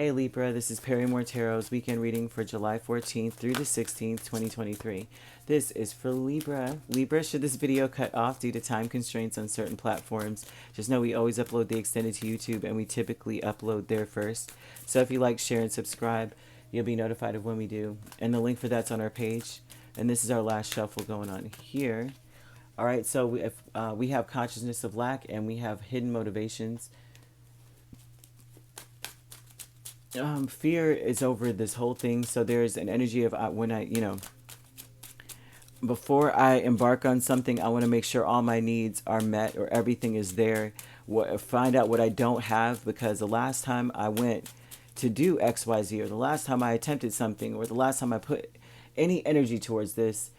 Hey Libra, this is Perrymore Tarot's weekend reading for July 14th through the 16th, 2023. This is for Libra. Libra, should this video cut off due to time constraints on certain platforms, just know we always upload the extended to YouTube and we typically upload there first. So if you like, share, and subscribe, you'll be notified of when we do. And the link for that's on our page. And this is our last shuffle going on here. All right, so we have consciousness of lack and we have hidden motivations. Fear is over this whole thing. So there's an energy of before I embark on something, I want to make sure all my needs are met or everything is there. Find out what I don't have, because the last time I went to do XYZ, or the last time I attempted something, or the last time I put any energy towards this,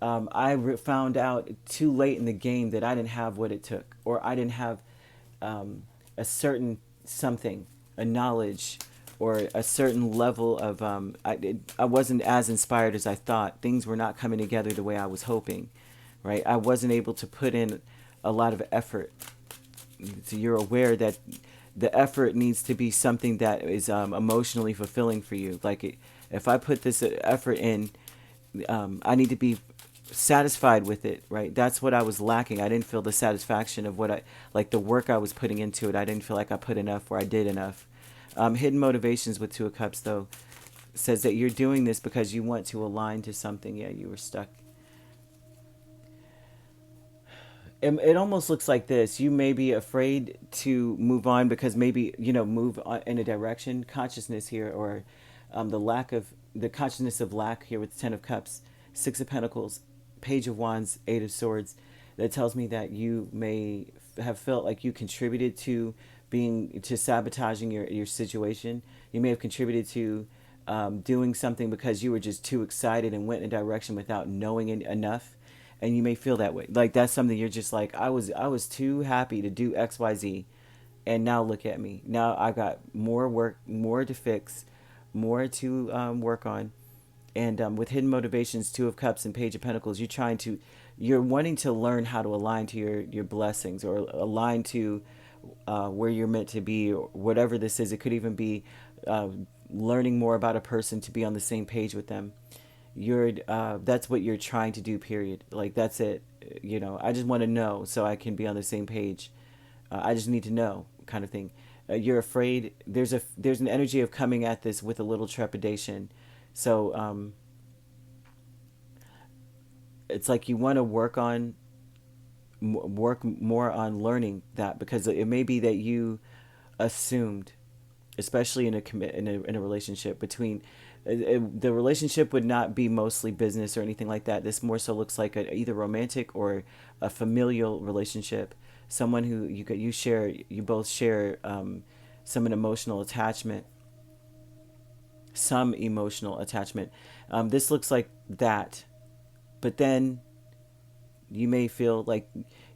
I found out too late in the game that I didn't have what it took, or I didn't have a certain something, a knowledge, or a certain level of I wasn't as inspired as I thought. Things were not coming together the way I was hoping, right? I wasn't able to put in a lot of effort. So you're aware that the effort needs to be something that is emotionally fulfilling for you. Like if I put this effort in, I need to be satisfied with it, right? That's what I was lacking. I didn't feel the satisfaction of like the work I was putting into it. I didn't feel like I put enough or I did enough. Hidden motivations with Two of Cups, though, says that you're doing this because you want to align to something. Yeah, you were stuck. It almost looks like this. You may be afraid to move on because maybe, move on in a direction. Consciousness here, or the consciousness of lack here with Ten of Cups, Six of Pentacles, Page of Wands, Eight of Swords. That tells me that you may have felt like you contributed to sabotaging your situation. You may have contributed to doing something because you were just too excited and went in a direction without knowing enough, and you may feel that way. Like that's something you're just like, I was too happy to do XYZ, and now look at me. Now I've got more work, more to fix, more to work on. And with hidden motivations, Two of Cups and Page of Pentacles, you're wanting to learn how to align to your blessings, or align to where you're meant to be, or whatever this is. It could even be learning more about a person to be on the same page with them. That's what you're trying to do, period. Like that's it. I just want to know so I can be on the same page. I just need to know, kind of thing. You're afraid. There's an energy of coming at this with a little trepidation. So it's like you want to work more on learning that, because it may be that you assumed, especially in a relationship between the relationship would not be mostly business or anything like that. This more so looks like either romantic or a familial relationship. Someone who you both share some emotional attachment. Some emotional attachment. This looks like that, but then you may feel like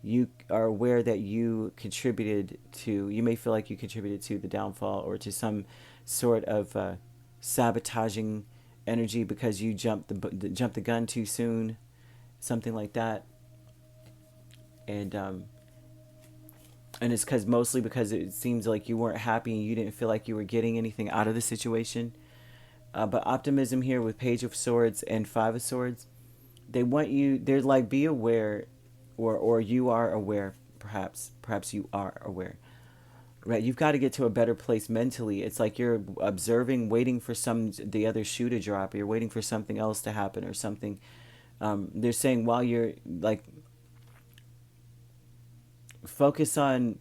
you are aware that you may feel like you contributed to the downfall, or to some sort of sabotaging energy because you jumped the gun too soon, something like that. And it's mostly because it seems like you weren't happy and you didn't feel like you were getting anything out of the situation. But optimism here with Page of Swords and Five of Swords. They're like, be aware, or you are aware, perhaps you are aware, right? You've got to get to a better place mentally. It's like you're observing, waiting for the other shoe to drop. You're waiting for something else to happen or something. They're saying while you're like, focus on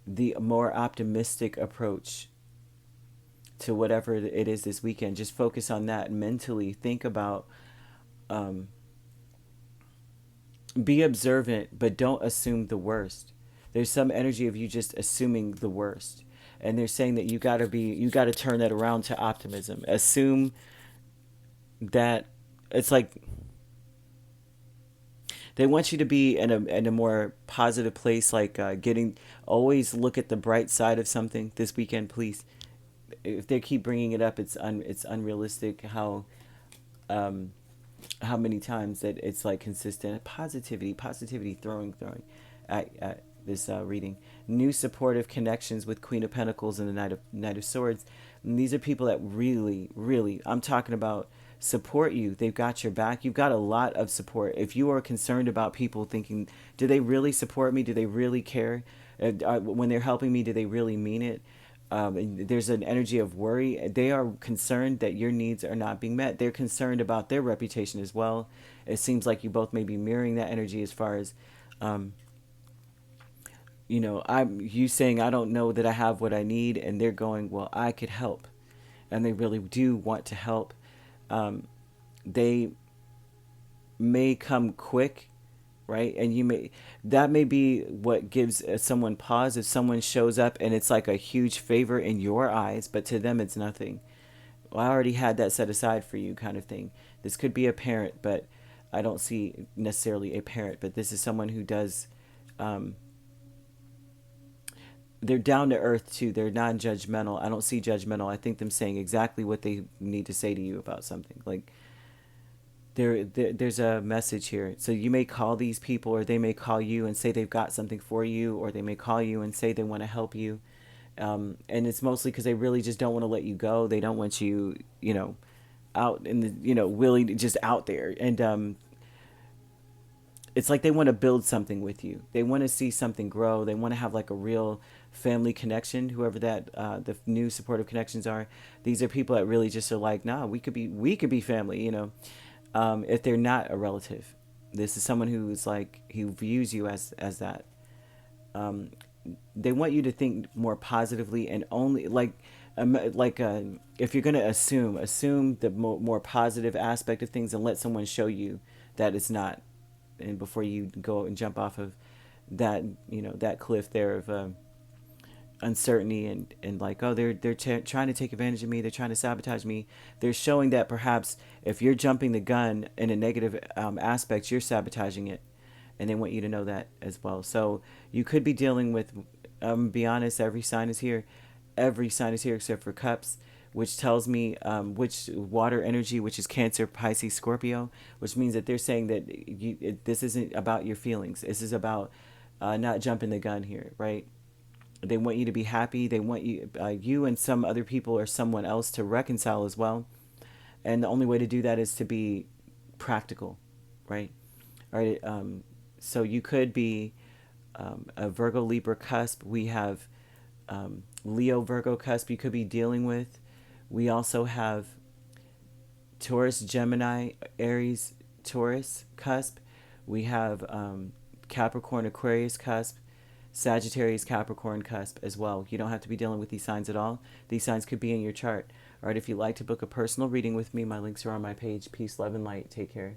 the more optimistic approach to whatever it is this weekend. Just focus on that mentally. Think about, be observant, but don't assume the worst. There's some energy of you just assuming the worst. And they're saying that you got to turn that around to optimism. Assume that it's like they want you to be in a more positive place, like always look at the bright side of something this weekend, please. If they keep bringing it up, it's unrealistic how many times that it's like consistent positivity, throwing. this reading. New supportive connections with Queen of Pentacles and the Knight of Swords. And these are people that really, really, I'm talking about, support you. They've got your back. You've got a lot of support. If you are concerned about people thinking, do they really support me? Do they really care? When they're helping me, do they really mean it? And there's an energy of worry. They are concerned that your needs are not being met. They're concerned about their reputation as well. It seems like you both may be mirroring that energy as far as, I'm you saying I don't know that I have what I need, and they're going, well, I could help, and they really do want to help. They may come quick, right? And that may be what gives someone pause if someone shows up and it's like a huge favor in your eyes, but to them it's nothing. Well, I already had that set aside for you, kind of thing. This could be a parent, but I don't see necessarily a parent, but this is someone who does, they're down to earth too. They're non-judgmental. I don't see judgmental. I think them saying exactly what they need to say to you about something. Like, there's a message here. So you may call these people, or they may call you and say they've got something for you, or they may call you and say they want to help you. And it's mostly because they really just don't want to let you go. They don't want you, out in the, willing, just out there. And it's like they want to build something with you. They want to see something grow. They want to have like a real family connection, whoever that the new supportive connections are. These are people that really just are like, nah, we could be family, if they're not a relative. This is someone who's like, who views you as that. They want you to think more positively, and only if you're going to assume the more positive aspect of things, and let someone show you that it's not, and before you go and jump off of that, that cliff there of uncertainty, and like, oh, they're trying to take advantage of me, they're trying to sabotage me. They're showing that perhaps if you're jumping the gun in a negative aspect, you're sabotaging it, and they want you to know that as well. So you could be dealing with, be honest, every sign is here except for Cups, which tells me which water energy, which is Cancer, Pisces, Scorpio, which means that they're saying that this isn't about your feelings. This is about not jumping the gun here, right? They want you to be happy. They want you and some other people or someone else to reconcile as well. And the only way to do that is to be practical, right? All right. So you could be a Virgo Libra cusp. We have Leo Virgo cusp you could be dealing with. We also have Taurus, Gemini, Aries, Taurus cusp. We have Capricorn, Aquarius cusp. Sagittarius, Capricorn cusp as well. You don't have to be dealing with these signs at all. These signs could be in your chart. All right, if you'd like to book a personal reading with me, my links are on my page. Peace, love, and light. Take care.